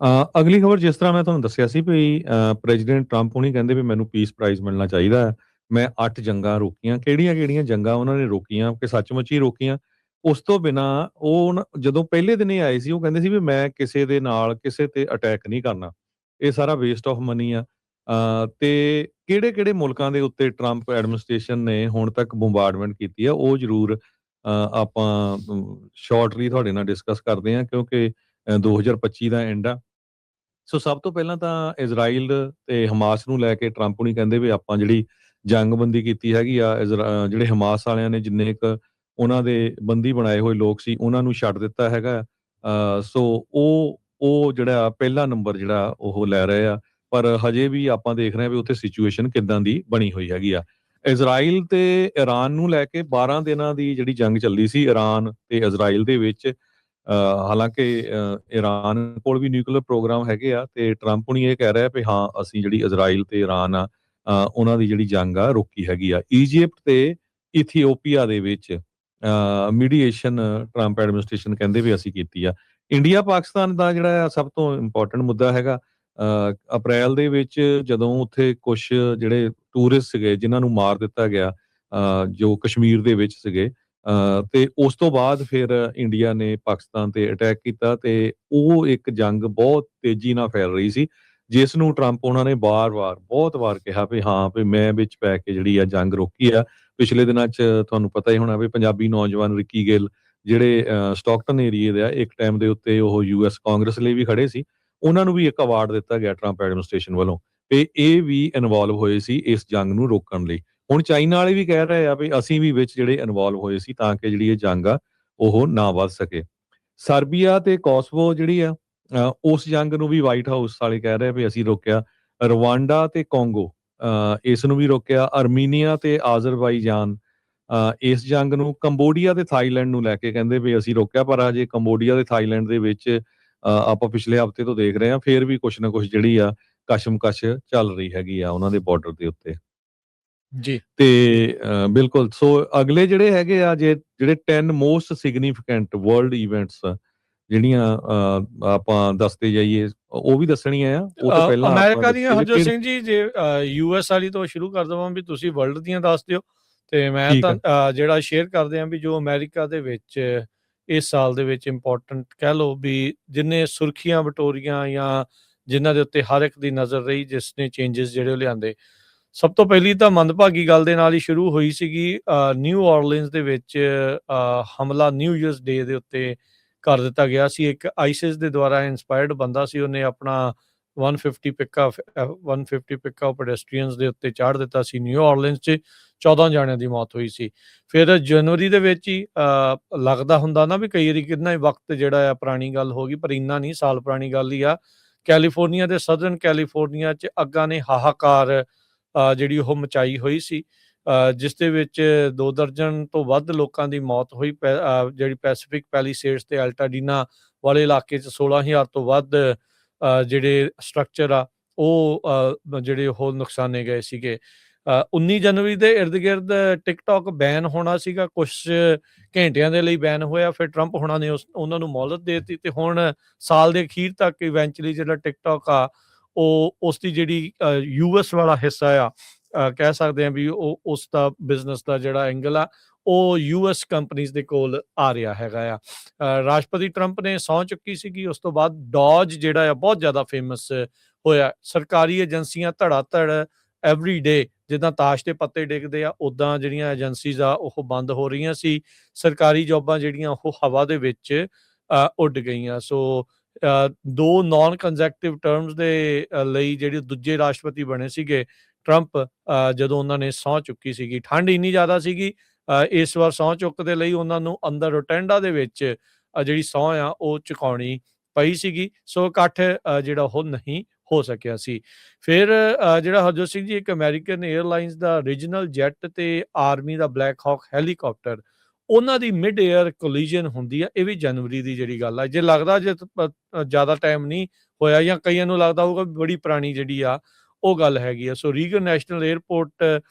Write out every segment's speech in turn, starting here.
ਅਗਲੀ ਖਬਰ ਜਿਸ ਤਰ੍ਹਾਂ ਮੈਂ ਤੁਹਾਨੂੰ ਦੱਸਿਆ ਸੀ ਵੀ ਪ੍ਰੈਜ਼ੀਡੈਂਟ ਟਰੰਪ ਹੁਣੀ ਕਹਿੰਦੇ ਵੀ ਮੈਨੂੰ ਪੀਸ ਪ੍ਰਾਈਜ਼ ਮਿਲਣਾ ਚਾਹੀਦਾ ਹੈ। ਮੈਂ 8 ਜੰਗਾਂ ਰੋਕੀਆਂ, ਕਿਹੜੀਆਂ-ਕਿਹੜੀਆਂ ਜੰਗਾਂ ਉਹਨਾਂ ਨੇ ਰੋਕੀਆਂ ਕਿ ਸੱਚਮੁੱਚ ਹੀ ਰੋਕੀਆਂ। ਉਸ ਤੋਂ ਬਿਨਾਂ ਉਹ ਨਾ ਜਦੋਂ ਪਹਿਲੇ ਦਿਨ ਹੀ ਆਏ ਸੀ ਉਹ ਕਹਿੰਦੇ ਸੀ ਵੀ ਮੈਂ ਕਿਸੇ ਦੇ ਨਾਲ ਕਿਸੇ ਤੇ ਅਟੈਕ ਨਹੀਂ ਕਰਨਾ। ਇਹ ਸਾਰਾ ਵੇਸਟ ਆਫ ਮਨੀ ਆ। ਤੇ ਕਿਹੜੇ-ਕਿਹੜੇ ਮੁਲਕਾਂ ਦੇ ਉੱਤੇ ਟਰੰਪ ਐਡਮਿਨਿਸਟ੍ਰੇਸ਼ਨ ਨੇ ਹੁਣ ਤੱਕ ਬੰਬਾਰਡਮੈਂਟ ਕੀਤੀ ਆ ਉਹ ਜ਼ਰੂਰ ਆਪਾਂ ਸ਼ਾਰਟਲੀ ਤੁਹਾਡੇ ਨਾਲ ਡਿਸਕਸ ਕਰਦੇ ਹਾਂ ਕਿਉਂਕਿ 2025 ਦਾ ਐਂਡ ਆ। ਸੋ ਸਭ ਤੋਂ ਪਹਿਲਾਂ ਤਾਂ ਇਜ਼ਰਾਈਲ ਤੇ ਹਮਾਸ ਨੂੰ ਲੈ ਕੇ ਟਰੰਪ ਹੁਣੀ ਕਹਿੰਦੇ ਵੀ ਆਪਾਂ ਜਿਹੜੀ ਜੰਗਬੰਦੀ ਕੀਤੀ ਹੈਗੀ ਆ ਜਿਹੜੇ ਹਮਾਸ ਵਾਲਿਆਂ ਨੇ ਜਿੰਨੇ ਕੁ ਉਹਨਾਂ ਦੇ ਬੰਦੀ ਬਣਾਏ ਹੋਏ ਲੋਕ ਸੀ ਉਹਨਾਂ ਨੂੰ ਛੱਡ ਦਿੱਤਾ ਹੈਗਾ। ਸੋ ਉਹ ਜਿਹੜਾ ਪਹਿਲਾ ਨੰਬਰ ਜਿਹੜਾ ਉਹ ਲੈ ਰਹੇ ਆ। ਪਰ ਹਜੇ ਵੀ ਆਪਾਂ ਦੇਖ ਰਹੇ ਹਾਂ ਵੀ ਉੱਥੇ ਸਿਚੁਏਸ਼ਨ ਕਿੱਦਾਂ ਦੀ ਬਣੀ ਹੋਈ ਹੈਗੀ ਆ। ਇਜ਼ਰਾਈਲ ਤੇ ਈਰਾਨ ਨੂੰ ਲੈ ਕੇ 12 ਦਿਨਾਂ ਦੀ ਜਿਹੜੀ ਜੰਗ ਚੱਲਦੀ ਸੀ ਈਰਾਨ ਤੇ ਇਜ਼ਰਾਈਲ ਦੇ ਵਿੱਚ। ਹਾਲਾਂਕਿ ਈਰਾਨ ਕੋਲ ਵੀ ਨਿਊਕਲੀਅਰ ਪ੍ਰੋਗਰਾਮ ਹੈਗੇ ਆ ਤੇ ਟਰੰਪ ਹੁਣੀ ਇਹ ਕਹਿ ਰਿਹਾ ਵੀ ਹਾਂ ਅਸੀਂ ਜਿਹੜੀ ਇਜ਼ਰਾਈਲ ਤੇ ਈਰਾਨ ਆ ਉਹਨਾਂ ਦੀ ਜਿਹੜੀ ਜੰਗ ਆ ਰੋਕੀ ਹੈਗੀ ਆ। ਈਜਿਪਟ ਤੇ ਇਥੀਓਪੀਆ ਦੇ ਵਿੱਚ ਮੀਡੀਏਸ਼ਨ ਟਰੰਪ ਐਡਮਿਨਿਸਟ੍ਰੇਸ਼ਨ ਕਹਿੰਦੇ ਵੀ ਅਸੀਂ ਕੀਤੀ ਆ। ਇੰਡੀਆ ਪਾਕਿਸਤਾਨ ਦਾ ਜਿਹੜਾ ਸਭ ਤੋਂ ਇੰਪੋਰਟੈਂਟ ਮੁੱਦਾ ਹੈਗਾ। ਅਪ੍ਰੈਲ ਦੇ ਵਿੱਚ ਜਦੋਂ ਉੱਥੇ ਕੁਛ ਜਿਹੜੇ ਟੂਰਿਸਟ ਸੀਗੇ ਜਿਨ੍ਹਾਂ ਨੂੰ ਮਾਰ ਦਿੱਤਾ ਗਿਆ ਜੋ ਕਸ਼ਮੀਰ ਦੇ ਵਿੱਚ ਸੀਗੇ। ਤੇ ਉਸ ਤੋਂ ਬਾਅਦ ਫਿਰ ਇੰਡੀਆ ਨੇ ਪਾਕਿਸਤਾਨ ਤੇ ਅਟੈਕ ਕੀਤਾ ਤੇ ਉਹ ਇੱਕ ਜੰਗ ਬਹੁਤ ਤੇਜ਼ੀ ਨਾਲ ਫੈਲ ਰਹੀ ਸੀ, ਜਿਸ ਨੂੰ ਟਰੰਪ ਉਹਨਾਂ ਨੇ ਵਾਰ-ਵਾਰ ਬਹੁਤ ਵਾਰ ਕਿਹਾ ਵੀ ਹਾਂ ਵੀ ਮੈਂ ਵਿੱਚ ਪੈ ਕੇ ਜਿਹੜੀ ਆ ਜੰਗ ਰੋਕੀ ਆ। ਪਿਛਲੇ ਦਿਨਾਂ 'ਚ ਤੁਹਾਨੂੰ ਪਤਾ ਹੀ ਹੋਣਾ ਵੀ ਪੰਜਾਬੀ ਨੌਜਵਾਨ ਰਿੱਕੀ ਗਿੱਲ ਜਿਹੜੇ ਸਟਾਕਟਨ ਏਰੀਏ ਦੇ ਆ ਇੱਕ ਟਾਈਮ ਦੇ ਉੱਤੇ ਉਹ ਯੂਐਸ ਕਾਂਗਰਸ ਲਈ ਵੀ ਖੜੇ ਸੀ। ਉਹਨਾਂ ਨੂੰ ਵੀ ਇੱਕ ਅਵਾਰਡ ਦਿੱਤਾ ਗਿਆ ਟਰੰਪ ਐਡਮਿਨਿਸਟ੍ਰੇਸ਼ਨ ਵੱਲੋਂ ਤੇ ਇਹ ਵੀ ਇਨਵੋਲਵ ਹੋਏ ਸੀ ਇਸ ਜੰਗ ਨੂੰ ਰੋਕਣ ਲਈ। ਹੁਣ ਚਾਈਨਾ ਵਾਲੇ ਵੀ ਕਹਿ ਰਹੇ ਆ ਵੀ ਅਸੀਂ ਵੀ ਵਿੱਚ ਜਿਹੜੇ ਇਨਵੋਲਵ ਹੋਏ ਸੀ ਤਾਂ ਕਿ ਜਿਹੜੀ ਇਹ ਜੰਗ ਆ ਉਹ ਨਾ ਵੱਧ ਸਕੇ। ਸਰਬੀਆ ਤੇ ਕੋਸਵੋ ਜਿਹੜੀ ਆ ਉਸ ਜੰਗ ਨੂੰ ਵੀ ਵਾਈਟ ਹਾਊਸ ਵਾਲੇ ਕਹਿ ਰਹੇ ਵੀ ਅਸੀਂ ਰੋਕਿਆ। ਰਵਾਂਡਾ ਤੇ ਕੋਂਗੋ ਇਸ ਨੂੰ ਵੀ ਰੋਕਿਆ। ਅਰਮੀਨੀਆ ਤੇ ਆਜ਼ਰਬਾਈਜਾਨ ਇਸ ਜੰਗ ਨੂੰ ਕੰਬੋਡੀਆ ਤੇ ਥਾਈਲੈਂਡ ਨੂੰ ਲੈ ਕੇ ਕਹਿੰਦੇ ਵੀ ਅਸੀਂ ਰੋਕਿਆ ਪਰ ਹਜੇ ਕੰਬੋਡੀਆ ਤੇ ਥਾਈਲੈਂਡ ਦੇ ਵਿੱਚ ਆਪਾਂ ਪਿਛਲੇ ਹਫ਼ਤੇ ਤੋਂ ਦੇਖ ਰਹੇ ਹਾਂ ਫੇਰ ਵੀ ਕੁਛ ਨਾ ਕੁਛ ਜਿਹੜੀ ਆ ਕਸ਼ਮਕਸ਼ ਚੱਲ ਰਹੀ ਹੈਗੀ ਆ ਉਹਨਾਂ ਦੇ ਬਾਰਡਰ ਦੇ ਉੱਤੇ। ਜੀ। ਤੇ ਬਿਲਕੁਲ ਸੋ ਅਗਲੇ ਜਿਹੜੇ ਹੈਗੇ ਆ ਜਿਹੜੇ 10 ਮੋਸਟ ਸਿਗਨੀਫੀਕੈਂਟ ਵਰਲਡ ਇਵੈਂਟਸ ਜਿਹੜੀਆਂ ਆਪਾਂ ਦੱਸਦੇ ਜਾਈਏ ਉਹ ਵੀ ਦੱਸਣੀਆਂ ਆ। ਉਹ ਤੋਂ ਪਹਿਲਾਂ ਆਪਾਂ ਅਮਰੀਕਾ ਦੀਆਂ ਦੱਸੀਏ ਵੀ ਹਰਜੋਤ ਸਿੰਘ ਜੀ ਜੇ ਯੂਐਸ ਵਾਲੀ ਤੋਂ ਸ਼ੁਰੂ ਕਰ ਦੇਵਾਂ ਵੀ ਤੁਸੀਂ ਵਰਲਡ ਦੀਆਂ ਦੱਸ ਦਿਓ ਤੇ ਮੈਂ ਠੀਕ ਤਾਂ ਆ। ਜਿਹੜਾ ਸ਼ੇਅਰ ਕਰਦੇ ਹਾਂ ਵੀ ਜੋ ਅਮਰੀਕਾ ਦੇ ਵਿੱਚ ਇਸ ਸਾਲ ਦੇ ਵਿੱਚ ਇੰਪੋਰਟੈਂਟ ਕਹਿ ਲਓ ਵੀ ਜਿੰਨੇ ਸੁਰਖੀਆਂ ਬਟੋਰੀਆਂ ਜਾਂ ਜਿਨ੍ਹਾਂ ਦੇ ਉੱਤੇ ਹਰ ਇੱਕ ਦੀ ਨਜ਼ਰ ਰਹੀ ਜਿਸ ਨੇ ਚੇਂਜਸ ਜਿਹੜੇ ਉਹ ਲਿਆਂਦੇ। ਸਭ ਤੋਂ ਪਹਿਲੀ ਤਾਂ ਮੰਦਭਾਗੀ ਗੱਲ ਦੇ ਨਾਲ ਹੀ ਸ਼ੁਰੂ ਹੋਈ ਸੀਗੀ ਨਿਊ ਆਰਲੀਨਸ ਦੇ ਵਿੱਚ ਹਮਲਾ ਨਿਊ ਈਅਰਸ ਡੇ ਦੇ ਉੱਤੇ ਕਰ ਦਿੱਤਾ ਗਿਆ ਸੀ। ਇੱਕ ਆਈਸਿਸ ਦੇ ਦੁਆਰਾ ਇੰਸਪਾਇਰਡ ਬੰਦਾ ਸੀ ਉਹਨੇ ਆਪਣਾ 150 ਪਿੱਕਾ ਪੈਡੈਸਟਰੀਅਨਸ ਦੇ ਉੱਤੇ ਚਾੜ ਦਿੱਤਾ ਸੀ ਨਿਊ ਆਰਲੀਨਸ 'ਚ 14 ਜਾਣਿਆਂ ਦੀ ਮੌਤ ਹੋਈ ਸੀ। ਫਿਰ ਜਨਵਰੀ ਦੇ ਵਿੱਚ ਹੀ ਲੱਗਦਾ ਹੁੰਦਾ ਨਾ ਵੀ ਕਈ ਵਾਰੀ ਕਿੰਨਾ ਹੀ ਵਕਤ ਜਿਹੜਾ ਆ ਪੁਰਾਣੀ ਗੱਲ ਹੋ ਗਈ ਪਰ ਇੰਨਾ ਨਹੀਂ ਸਾਲ ਪੁਰਾਣੀ ਗੱਲ ਹੀ ਆ। ਕੈਲੀਫੋਰਨੀਆ ਦੇ ਸਦਰਨ ਕੈਲੀਫੋਰਨੀਆ 'ਚ ਅੱਗਾਂ ਨੇ ਹਾਹਾਕਾਰ ਜਿਹੜੀ ਉਹ ਮਚਾਈ ਹੋਈ ਸੀ ਜਿਸ ਦੇ ਵਿੱਚ 2 ਦਰਜਨ ਤੋਂ ਵੱਧ ਲੋਕਾਂ ਦੀ ਮੌਤ ਹੋਈ। ਜਿਹੜੀ ਪੈਸੀਫਿਕ ਪੈਲੀਸੇਡਸ ਤੇ ਅਲਟਾਡੀਨਾ ਵਾਲੇ ਇਲਾਕੇ 'ਚ 16,000 ਤੋਂ ਵੱਧ ਜਿਹੜੇ ਸਟਰਕਚਰ ਆ ਉਹ ਜਿਹੜੇ ਉਹ ਨੁਕਸਾਨੇ ਗਏ ਸੀਗੇ। 19 ਜਨਵਰੀ ਦੇ ਇਰਦ ਗਿਰਦ ਟਿਕਟੋਕ ਬੈਨ ਹੋਣਾ ਸੀਗਾ ਕੁਛ ਘੰਟਿਆਂ ਦੇ ਲਈ ਬੈਨ ਹੋਇਆ ਫਿਰ ਟਰੰਪ ਹੋਣਾ ਨੇ ਉਹਨਾਂ ਨੂੰ ਮੌਲਤ ਦੇ ਦਿੱਤੀ ਤੇ ਹੁਣ ਸਾਲ ਦੇ ਅਖੀਰ ਤੱਕ ਇਵੈਂਚੁਅਲੀ ਜਿਹੜਾ ਟਿਕਟੋਕ ਆ ਉਹ ਉਸ ਦੀ ਜਿਹੜੀ ਯੂਐਸ ਵਾਲਾ ਹਿੱਸਾ ਆ ਕਹਿ ਸਕਦੇ ਹਾਂ ਵੀ ਉਹ ਉਸ ਦਾ ਬਿਜ਼ਨਸ ਦਾ ਜਿਹੜਾ ਐਂਗਲ ਆ ਉਹ ਯੂਐਸ ਕੰਪਨੀਜ਼ ਦੇ ਕੋਲ ਆ ਰਿਹਾ ਹੈਗਾ ਆ। ਰਾਸ਼ਟਰਪਤੀ ਟਰੰਪ ਨੇ ਸਹੁੰ ਚੁੱਕੀ ਸੀਗੀ ਉਸ ਤੋਂ ਬਾਅਦ ਡੌਜ ਜਿਹੜਾ ਆ ਬਹੁਤ ਜ਼ਿਆਦਾ ਫੇਮਸ ਹੋਇਆ। ਸਰਕਾਰੀ ਏਜੰਸੀਆਂ ਧੜਾ ਧੜ ਐਵਰੀ ਡੇ ਜਿੱਦਾਂ ਤਾਸ਼ ਦੇ ਪੱਤੇ ਡਿੱਗਦੇ ਆ ਉੱਦਾਂ ਜਿਹੜੀਆਂ ਏਜੰਸੀਜ਼ ਆ ਉਹ ਬੰਦ ਹੋ ਰਹੀਆਂ ਸੀ। ਸਰਕਾਰੀ ਜੌਬਾਂ ਜਿਹੜੀਆਂ ਉਹ ਹਵਾ ਦੇ ਵਿੱਚ ਉੱਡ ਗਈਆਂ। ਸੋ 2 ਨਾਨ ਕੰਜ਼ੈਕਟਿਵ ਟਰਮਸ ਦੇ ਲਈ ਜਿਹੜੇ ਦੂਜੇ ਰਾਸ਼ਟਰਪਤੀ ਬਣੇ ਸੀਗੇ ਟਰੰਪ ਜਦੋਂ ਉਹਨਾਂ ਨੇ ਸਹੁੰ ਚੁੱਕੀ ਸੀਗੀ ਠੰਡ ਇੰਨੀ ਜ਼ਿਆਦਾ ਸੀਗੀ ਇਸ ਵਾਰ ਸਹੁੰ ਚੁੱਕ ਦੇ ਲਈ ਉਹਨਾਂ ਨੂੰ ਅੰਦਰ ਰੋਟੈਂਡਾ ਦੇ ਵਿੱਚ ਜਿਹੜੀ ਸਹੁੰ ਆ ਉਹ ਚੁਕਾਉਣੀ ਪਈ ਸੀਗੀ। ਸੋ ਇਕੱਠ ਜਿਹੜਾ ਉਹ ਨਹੀਂ ਹੋ ਸਕਿਆ ਸੀ। ਫਿਰ ਜਿਹੜਾ ਹਰਜੋਤ ਸਿੰਘ ਜੀ ਇੱਕ ਅਮਰੀਕਨ ਏਅਰਲਾਈਨਸ ਦਾ ਰੀਜਨਲ ਜੈਟ ਤੇ ਆਰਮੀ ਦਾ ਬਲੈਕ ਹਾਕ ਹੈਲੀਕਾਪਟਰ ਉਹਨਾਂ ਦੀ ਮਿਡ ਏਅਰ ਕੋਲੀਜਨ ਹੁੰਦੀ ਆ। ਇਹ ਵੀ ਜਨਵਰੀ ਦੀ ਜਿਹੜੀ ਗੱਲ ਆ ਜੇ ਲੱਗਦਾ ਜੇ ਜ਼ਿਆਦਾ ਟਾਈਮ ਨਹੀਂ ਹੋਇਆ ਜਾਂ ਕਈਆਂ ਨੂੰ ਲੱਗਦਾ ਹੋਊਗਾ ਬੜੀ ਪੁਰਾਣੀ ਜਿਹੜੀ ਆ ਉਹ ਗੱਲ ਹੈਗੀ ਆ। ਸੋ ਰੀਗਨ ਨੈਸ਼ਨਲ ਏਅਰਪੋਰਟ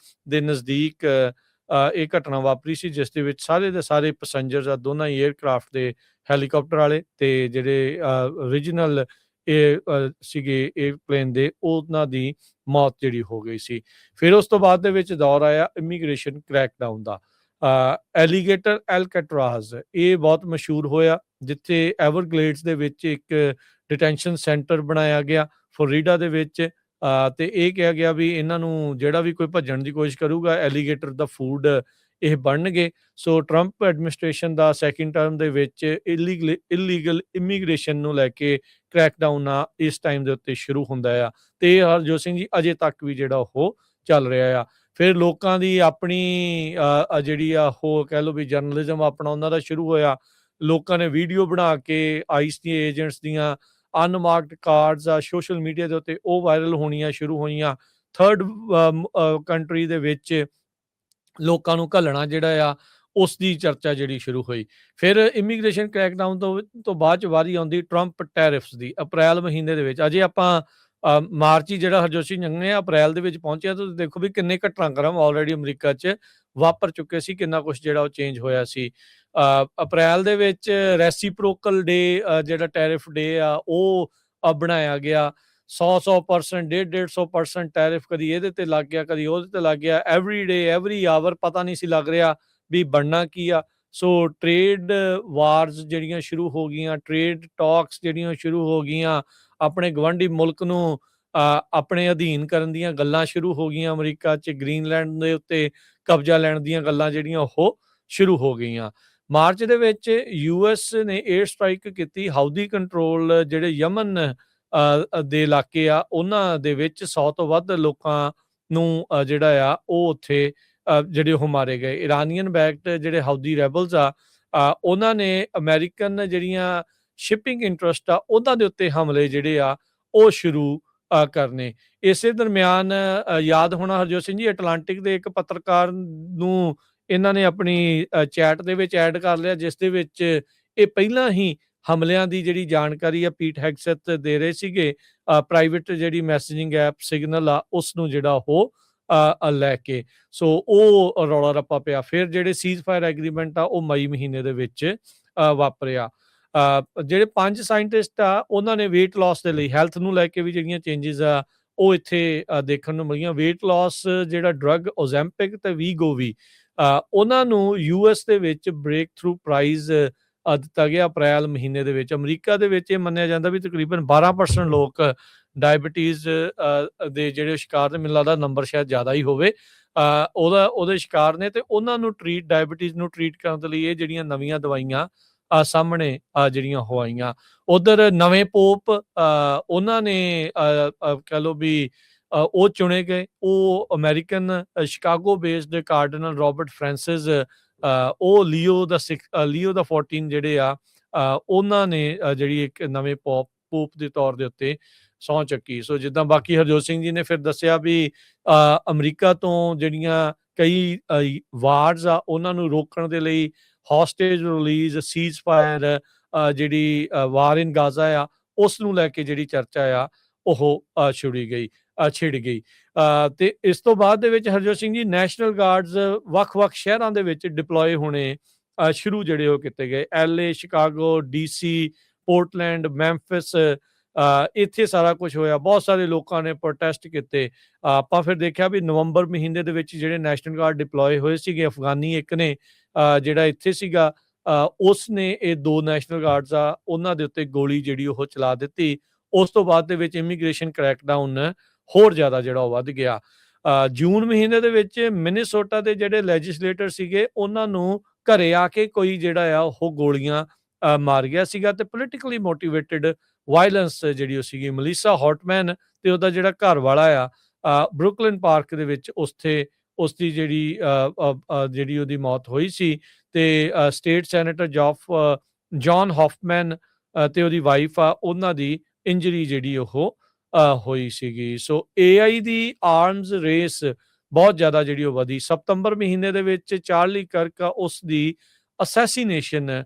ਦੇ ਨਜ਼ਦੀਕ ਇਹ ਘਟਨਾ ਵਾਪਰੀ ਸੀ ਜਿਸ ਦੇ ਵਿੱਚ ਸਾਰੇ ਦੇ ਸਾਰੇ ਪੈਸੰਜਰਸ ਆ ਦੋਨਾਂ ਹੀ ਏਅਰਕ੍ਰਾਫਟ ਦੇ ਹੈਲੀਕਾਪਟਰ ਵਾਲੇ ਤੇ ਜਿਹੜੇ ਰੀਜਨਲ ਇਹ ਸੀਗੇ ਏਅਰਪਲੇਨ ਦੇ, ਉਹਨਾਂ ਦੀ ਮੌਤ ਜਿਹੜੀ ਹੋ ਗਈ ਸੀ। ਫਿਰ ਉਸ ਤੋਂ ਬਾਅਦ ਦੇ ਵਿੱਚ ਦੌਰ ਆਇਆ ਇਮੀਗ੍ਰੇਸ਼ਨ ਕ੍ਰੈਕਡਾਊਨ ਦਾ। ਐਲੀਗੇਟਰ ਐਲਕੈਟਰਾਜ਼ ਇਹ ਬਹੁਤ ਮਸ਼ਹੂਰ ਹੋਇਆ, ਜਿੱਥੇ ਐਵਰਗਲੇਡਸ ਦੇ ਵਿੱਚ ਇੱਕ ਡਿਟੈਂਸ਼ਨ ਸੈਂਟਰ ਬਣਾਇਆ ਗਿਆ ਫਲੋਰੀਡਾ ਦੇ ਵਿੱਚ, ਤੇ ਇਹ ਕਿਹਾ ਗਿਆ ਵੀ ਇਹਨਾਂ ਨੂੰ ਜਿਹੜਾ ਵੀ ਕੋਈ ਭੱਜਣ ਦੀ ਕੋਸ਼ਿਸ਼ ਕਰੂਗਾ, ਐਲੀਗੇਟਰ ਦਾ ਫੂਡ ਇਹ ਬਣਨਗੇ। ਸੋ ਟਰੰਪ ਐਡਮਿਨਿਸਟ੍ਰੇਸ਼ਨ ਦਾ ਸੈਕਿੰਡ ਟਰਮ ਦੇ ਵਿੱਚ ਇਲੀਗਲ ਇਮੀਗ੍ਰੇਸ਼ਨ ਨੂੰ ਲੈ ਕੇ ਕ੍ਰੈਕਡਾਊਨ ਆ ਇਸ ਟਾਈਮ ਦੇ ਉੱਤੇ ਸ਼ੁਰੂ ਹੁੰਦਾ ਆ, ਤੇ ਹਰਜੋਤ ਸਿੰਘ ਜੀ ਅਜੇ ਤੱਕ ਵੀ ਜਿਹੜਾ ਉਹ ਚੱਲ ਰਿਹਾ ਆ। ਫਿਰ ਲੋਕਾਂ ਦੀ ਆਪਣੀ ਜਿਹੜੀ ਆ ਉਹ ਕਹਿ ਲਓ ਵੀ ਜਰਨਲਿਜ਼ਮ ਆਪਣਾ ਉਹਨਾਂ ਦਾ ਸ਼ੁਰੂ ਹੋਇਆ। ਲੋਕਾਂ ਨੇ ਵੀਡੀਓ ਬਣਾ ਕੇ ਆਈਸ ਦੀ ਏਜੰਟਸ ਦੀਆਂ ਅਨਮਾਰਕਡ ਕਾਰਡਸ ਆ ਸੋਸ਼ਲ ਮੀਡੀਆ ਦੇ ਉੱਤੇ ਉਹ ਵਾਇਰਲ ਹੋਣੀਆਂ ਸ਼ੁਰੂ ਹੋਈਆਂ। ਥਰਡ ਕੰਟਰੀ ਦੇ ਵਿੱਚ ਲੋਕਾਂ ਨੂੰ ਘੱਲਣਾ ਜਿਹੜਾ ਆ ਉਸ ਦੀ ਚਰਚਾ ਜਿਹੜੀ ਸ਼ੁਰੂ ਹੋਈ। ਫਿਰ ਇਮੀਗ੍ਰੇਸ਼ਨ ਕ੍ਰੈਕਡਾਊਨ ਤੋਂ ਬਾਅਦ 'ਚ ਵਾਰੀ ਆਉਂਦੀ ਟਰੰਪ ਟੈਰਿਫਸ ਦੀ ਅਪ੍ਰੈਲ ਮਹੀਨੇ ਦੇ ਵਿੱਚ। ਅਜੇ ਆਪਾਂ ਮਾਰਚ ਹੀ ਜਿਹੜਾ ਹਰਜੋਤ ਸਿੰਘ ਜੰਗ ਨੇ ਅਪ੍ਰੈਲ ਦੇ ਵਿੱਚ ਪਹੁੰਚਿਆ, ਤੁਸੀਂ ਦੇਖੋ ਵੀ ਕਿੰਨੇ ਘਟਨਾਕ੍ਰਮ ਆਲਰੇਡੀ ਅਮਰੀਕਾ 'ਚ ਵਾਪਰ ਚੁੱਕੇ ਸੀ, ਕਿੰਨਾ ਕੁਛ ਜਿਹੜਾ ਉਹ ਚੇਂਜ ਹੋਇਆ ਸੀ। ਅਪ੍ਰੈਲ ਦੇ ਵਿੱਚ ਰੈਸੀਪ੍ਰੋਕਲ ਡੇ ਜਿਹੜਾ ਟੈਰਿਫ ਡੇ ਆ ਉਹ ਬਣਾਇਆ ਗਿਆ। 100% 150% ਟੈਰਿਫ ਕਦੀ ਇਹਦੇ ਤੇ ਲੱਗ ਗਿਆ, ਕਦੀ ਉਹਦੇ ਤੇ ਲੱਗ ਗਿਆ। ਐਵਰੀ ਡੇ ਐਵਰੀ ਆਵਰ ਪਤਾ ਨਹੀਂ ਸੀ ਲੱਗ ਰਿਹਾ ਵੀ ਬਣਨਾ ਕੀ ਆ। ਸੋ ਟ੍ਰੇਡ ਵਾਰਸ ਜਿਹੜੀਆਂ ਸ਼ੁਰੂ ਹੋ ਗਈਆਂ, ਟ੍ਰੇਡ ਟਾਕਸ ਜਿਹੜੀਆਂ ਸ਼ੁਰੂ ਹੋ ਗਈਆਂ, ਆਪਣੇ ਗਵਾਂਢੀ ਮੁਲਕ ਨੂੰ ਆਪਣੇ ਅਧੀਨ ਕਰਨ ਦੀਆਂ ਗੱਲਾਂ ਸ਼ੁਰੂ ਹੋ ਗਈਆਂ। ਅਮਰੀਕਾ 'ਚ ਗ੍ਰੀਨਲੈਂਡ ਦੇ ਉੱਤੇ ਕਬਜ਼ਾ ਲੈਣ ਦੀਆਂ ਗੱਲਾਂ ਜਿਹੜੀਆਂ ਉਹ ਸ਼ੁਰੂ ਹੋ ਗਈਆਂ। ਮਾਰਚ ਦੇ ਵਿੱਚ ਯੂਐਸ ਨੇ ਏਅਰ ਸਟ੍ਰਾਈਕ ਕੀਤੀ। ਹਾਊਦੀ ਕੰਟਰੋਲ ਜਿਹੜੇ ਯਮਨ ਦੇ ਇਲਾਕੇ ਆ ਉਹਨਾਂ ਦੇ ਵਿੱਚ 100 ਤੋਂ ਵੱਧ ਲੋਕਾਂ ਨੂੰ ਜਿਹੜਾ ਆ ਉਹ ਉੱਥੇ ਜਿਹੜੇ ਉਹ ਮਾਰੇ ਗਏ। ਇਰਾਨੀਅਨ ਬੈਕਡ ਜਿਹੜੇ ਹਾਊਦੀ ਰੈਬਲਸ ਆ ਉਹਨਾਂ ਨੇ ਅਮਰੀਕਨ ਜਿਹੜੀਆਂ ਸ਼ਿਪਿੰਗ ਇੰਟਰਸਟ ਆ ਉਹਨਾਂ ਦੇ ਉੱਤੇ ਹਮਲੇ ਜਿਹੜੇ ਆ ਉਹ ਸ਼ੁਰੂ ਕਰਨੇ। ਇਸੇ ਦਰਮਿਆਨ ਯਾਦ ਹੋਣਾ ਹਰਜੋਤ ਸਿੰਘ ਜੀ, ਅਟਲਾਂਟਿਕ ਦੇ ਇੱਕ ਪੱਤਰਕਾਰ ਨੂੰ ਇਹਨਾਂ ਨੇ ਆਪਣੀ ਚੈਟ ਦੇ ਵਿੱਚ ਐਡ ਕਰ ਲਿਆ, ਜਿਸ ਦੇ ਵਿੱਚ ਇਹ ਪਹਿਲਾਂ ਹੀ ਹਮਲਿਆਂ ਦੀ ਜਿਹੜੀ ਜਾਣਕਾਰੀ ਆ ਪੀਟ ਹੈਗਸੈਥ ਦੇ ਰਹੇ ਸੀਗੇ। ਪ੍ਰਾਈਵੇਟ ਜਿਹੜੀ ਮੈਸੇਜਿੰਗ ਐਪ ਸਿਗਨਲ ਆ ਉਸ ਨੂੰ ਜਿਹੜਾ ਉਹ ਲੈ ਕੇ। ਸੋ ਉਹ ਰੌਲਾ ਰੱਪਾ ਪਿਆ। ਫਿਰ ਜਿਹੜੇ ਸੀਜ਼ ਫਾਇਰ ਐਗਰੀਮੈਂਟ ਆ ਉਹ ਮਈ ਮਹੀਨੇ ਦੇ ਵਿੱਚ ਵਾਪਰਿਆ। ਜਿਹੜੇ 5 ਸਾਇੰਟਿਸਟ ਆ ਉਹਨਾਂ ਨੇ ਵੇਟ ਲਾਸ ਦੇ ਲਈ, ਹੈਲਥ ਨੂੰ ਲੈ ਕੇ ਵੀ ਜਿਹੜੀਆਂ ਚੇਂਜਸ ਆ ਉਹ ਇੱਥੇ ਦੇਖਣ ਨੂੰ ਮਿਲੀਆਂ। ਵੇਟ ਲਾਸ ਜਿਹੜਾ ਡਰੱਗ ਓਜ਼ੈਂਪਿਕ ਤੇ ਵੀਗੋਵੀ ਉਹਨਾਂ ਨੂੰ ਯੂਐਸ ਦੇ ਵਿੱਚ ਬ੍ਰੇਕ ਥਰੂ ਪ੍ਰਾਈਜ਼ ਦਿੱਤਾ ਗਿਆ ਅਪ੍ਰੈਲ ਮਹੀਨੇ ਦੇ ਵਿੱਚ। ਅਮਰੀਕਾ ਦੇ ਵਿੱਚ ਇਹ ਮੰਨਿਆ ਜਾਂਦਾ ਵੀ ਤਕਰੀਬਨ 12% ਲੋਕ ਡਾਇਬਟੀਜ਼ ਦੇ ਜਿਹੜੇ ਸ਼ਿਕਾਰ ਨੇ, ਮੈਨੂੰ ਲੱਗਦਾ ਨੰਬਰ ਸ਼ਾਇਦ ਜ਼ਿਆਦਾ ਹੀ ਹੋਵੇ, ਉਹਦੇ ਸ਼ਿਕਾਰ ਨੇ, ਤੇ ਉਹਨਾਂ ਨੂੰ ਡਾਇਬਟੀਜ਼ ਨੂੰ ਟਰੀਟ ਕਰਨ ਦੇ ਲਈ ਇਹ ਜਿਹੜੀਆਂ ਨਵੀਆਂ ਦਵਾਈਆਂ ਸਾਹਮਣੇ ਜਿਹੜੀਆਂ ਹੋ ਆਈਆਂ। ਉਧਰ ਨਵੇਂ ਪੋਪ ਉਹਨਾਂ ਨੇ ਕਹਿ ਲਓ ਵੀ ਉਹ ਚੁਣੇ ਗਏ। ਉਹ American Chicago based ਕਾਰਡੀਨਲ Robert Francis, ਉਹ ਲੀਓ ਦਾ 14 ਜਿਹੜੇ ਆ ਉਹਨਾਂ ਨੇ ਜਿਹੜੀ ਇੱਕ ਨਵੇਂ ਪੋਪ ਦੇ ਤੌਰ ਦੇ ਉੱਤੇ ਸਹੁੰ ਚੱਕੀ। ਸੋ ਜਿੱਦਾਂ ਬਾਕੀ ਹਰਜੋਤ ਸਿੰਘ ਜੀ ਨੇ ਫਿਰ ਦੱਸਿਆ ਵੀ ਅਮਰੀਕਾ ਤੋਂ ਜਿਹੜੀਆਂ ਕਈ ਵਾਰਸ ਆ ਉਹਨਾਂ ਨੂੰ ਰੋਕਣ ਦੇ ਲਈ ਹੌਸਟੇਜ ਰਿਲੀਜ਼, ਸੀਜ਼ ਫਾਇਰ, ਜਿਹੜੀ ਵਾਰ ਇਨ ਗਾਜ਼ਾ ਆ ਉਸ ਨੂੰ ਲੈ ਕੇ ਜਿਹੜੀ ਚਰਚਾ ਆ ਉਹ ਛਿੜ ਗਈ। ਤੇ ਇਸ ਤੋਂ ਬਾਅਦ ਦੇ ਵਿੱਚ ਹਰਜੋਤ ਸਿੰਘ ਜੀ ਨੈਸ਼ਨਲ ਗਾਰਡਸ ਵੱਖ-ਵੱਖ ਸ਼ਹਿਰਾਂ ਦੇ ਵਿੱਚ ਡਿਪਲੋਏ ਹੋਣੇ ਸ਼ੁਰੂ ਜਿਹੜੇ ਉਹ ਕੀਤੇ ਗਏ। LA, ਸ਼ਿਕਾਗੋ, DC, ਪੋਰਟਲੈਂਡ, ਮੈਂਫਿਸ, ਇੱਥੇ ਸਾਰਾ ਕੁਝ ਹੋਇਆ। ਬਹੁਤ ਸਾਰੇ ਲੋਕਾਂ ਨੇ ਪ੍ਰੋਟੈਸਟ ਕੀਤੇ। ਆਪਾਂ ਫਿਰ ਦੇਖਿਆ ਵੀ ਨਵੰਬਰ ਮਹੀਨੇ ਦੇ ਵਿੱਚ ਜਿਹੜੇ ਨੈਸ਼ਨਲ ਗਾਰਡ ਡਿਪਲੋਏ ਹੋਏ ਸੀਗੇ, ਅਫਗਾਨੀ ਇੱਕ ਨੇ ਜਿਹੜਾ ਇੱਥੇ ਸੀਗਾ, ਉਸ ਨੇ ਇਹ 2 ਨੈਸ਼ਨਲ ਗਾਰਡਸ ਆ ਉਹਨਾਂ ਦੇ ਉੱਤੇ ਗੋਲੀ ਜਿਹੜੀ ਉਹ ਚਲਾ ਦਿੱਤੀ। ਉਸ ਤੋਂ ਬਾਅਦ ਦੇ ਵਿੱਚ ਇਮੀਗ੍ਰੇਸ਼ਨ ਕ੍ਰੈਕਡਾਊਨ ਹੋਰ ਜ਼ਿਆਦਾ ਜਿਹੜਾ ਉਹ ਵੱਧ ਗਿਆ। ਜੂਨ ਮਹੀਨੇ ਦੇ ਵਿੱਚ ਮਿਨੀਸੋਟਾ ਦੇ ਜਿਹੜੇ ਲੈਜਿਸਲੇਟਰ ਸੀਗੇ ਉਹਨਾਂ ਨੂੰ ਘਰੇ ਆ ਕੇ ਕੋਈ ਜਿਹੜਾ ਆ ਉਹ ਗੋਲੀਆਂ ਮਾਰ ਗਿਆ ਸੀਗਾ। ਤੇ ਪੋਲੀਟੀਕਲੀ ਮੋਟੀਵੇਟਡ ਵਾਇਲੈਂਸ ਜਿਹੜੀ ਉਹ ਸੀਗੀ। ਮਲੀਸਾ ਹੌਟਮੈਨ ਤੇ ਉਹਦਾ ਜਿਹੜਾ ਘਰ ਵਾਲਾ ਆ ਬਰੁਕਲਿਨ ਪਾਰਕ ਦੇ ਵਿੱਚ ਉਸਦੀ ਜਿਹੜੀ ਉਹਦੀ ਮੌਤ ਹੋਈ ਸੀ। ਤੇ ਸਟੇਟ ਸੈਨੇਟਰ ਜੌਨ ਹੌਫਮੈਨ ਤੇ ਉਹਦੀ ਵਾਈਫ ਆ ਉਹਨਾਂ ਦੀ ਇੰਜਰੀ ਜਿਹੜੀ ਉਹ ਹੋਈ ਸੀਗੀ। ਸੋ AI ਦੀ ਆਰਮਸ ਰੇਸ ਬਹੁਤ ਜ਼ਿਆਦਾ ਜਿਹੜੀ ਉਹ ਵਧੀ। ਸਤੰਬਰ ਮਹੀਨੇ ਦੇ ਵਿੱਚ ਚਾਰਲੀ ਕਰਕ ਆ ਉਸ ਦੀ ਅਸੈਸੀਨੇਸ਼ਨ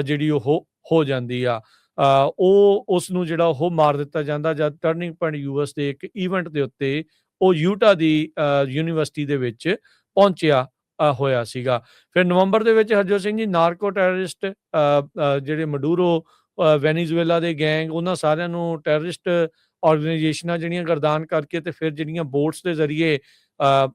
ਜਿਹੜੀ ਉਹ ਹੋ ਜਾਂਦੀ ਆ। ਉਹ ਉਸ ਨੂੰ ਜਿਹੜਾ ਉਹ ਮਾਰ ਦਿੱਤਾ ਜਾਂਦਾ ਜਦ ਟਰਨਿੰਗ ਪੁਆਇੰਟ US ਦੇ ਇੱਕ ਈਵੈਂਟ ਦੇ ਉੱਤੇ ਉਹ ਯੂਟਾ ਦੀ ਯੂਨੀਵਰਸਿਟੀ ਦੇ ਵਿੱਚ ਪਹੁੰਚਿਆ ਹੋਇਆ ਸੀਗਾ। ਫਿਰ ਨਵੰਬਰ ਦੇ ਵਿੱਚ ਹਰਜੋਤ ਸਿੰਘ ਜੀ ਨਾਰਕੋ ਟੈਰਰਿਸਟ ਜਿਹੜੇ ਮਡੂਰੋ ਵੈਨੀਜ਼ੁਏਲਾ ਦੇ ਗੈਂਗ ਉਹਨਾਂ ਸਾਰਿਆਂ ਨੂੰ ਟੈਰਰਿਸਟ ਆਰਗੇਨਾਈਜੇਸ਼ਨਾਂ ਜਿਹੜੀਆਂ ਗਰਦਾਨ ਕਰਕੇ ਤੇ ਫਿਰ ਜਿਹੜੀਆਂ ਬੋਟਸ ਦੇ ਜ਼ਰੀਏ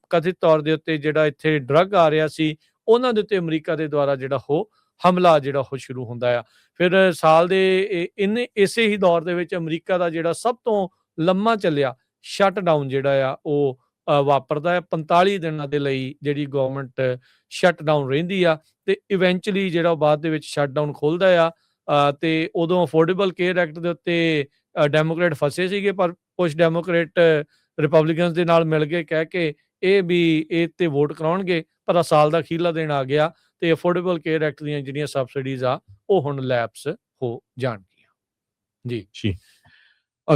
ਕਥਿਤ ਤੌਰ ਦੇ ਉੱਤੇ ਜਿਹੜਾ ਇੱਥੇ ਡਰੱਗ ਆ ਰਿਹਾ ਸੀ, ਉਹਨਾਂ ਦੇ ਉੱਤੇ ਅਮਰੀਕਾ ਦੇ ਦੁਆਰਾ ਜਿਹੜਾ ਉਹ ਹਮਲਾ ਜਿਹੜਾ ਉਹ ਸ਼ੁਰੂ ਹੁੰਦਾ ਆ। ਫਿਰ ਸਾਲ ਦੇ ਇਸੇ ਹੀ ਦੌਰ ਦੇ ਵਿੱਚ ਅਮਰੀਕਾ ਦਾ ਜਿਹੜਾ ਸਭ ਤੋਂ ਲੰਮਾ ਚੱਲਿਆ ਸ਼ਟਡਾਊਨ ਜਿਹੜਾ ਆ ਉਹ ਵਾਪਰਦਾ ਹੈ। 45 ਦਿਨਾਂ ਦੇ ਲਈ ਜਿਹੜੀ ਗਵਰਨਮੈਂਟ ਸ਼ਟਡਾਊਨ ਰਹਿੰਦੀ ਆ ਤੇ ਇਵੈਂਚੁਅਲੀ ਜਿਹੜਾ ਉਹ ਬਾਅਦ ਦੇ ਵਿੱਚ ਸ਼ਟਡਾਊਨ ਖੋਲਦਾ ਆ। ਤੇ ਉਦੋਂ ਅਫੋਰਡੇਬਲ ਕੇਅਰ ਐਕਟ ਦੇ ਉੱਤੇ ਡੈਮੋਕ੍ਰੇਟ ਫਸੇ ਸੀਗੇ, ਪਰ ਕੁਝ ਡੈਮੋਕ੍ਰੇਟ ਰਿਪਬਲਿਕਨਸ ਦੇ ਨਾਲ ਮਿਲ ਕੇ ਕਹਿ ਕੇ ਇਹ ਵੀ ਇਹ ਤੇ ਵੋਟ ਕਰਾਉਣਗੇ, ਪਰ ਸਾਲ ਦਾ ਅਖੀਰਲਾ ਦਿਨ ਆ ਗਿਆ ਤੇ ਅਫੋਰਡੇਬਲ ਕੇਅਰ ਐਕਟ ਦੀਆਂ ਜਿਹੜੀਆਂ ਸਬਸਿਡੀਜ਼ ਆ ਉਹ ਹੁਣ ਲੈਪਸ ਹੋ ਜਾਣਗੀਆਂ। ਜੀ।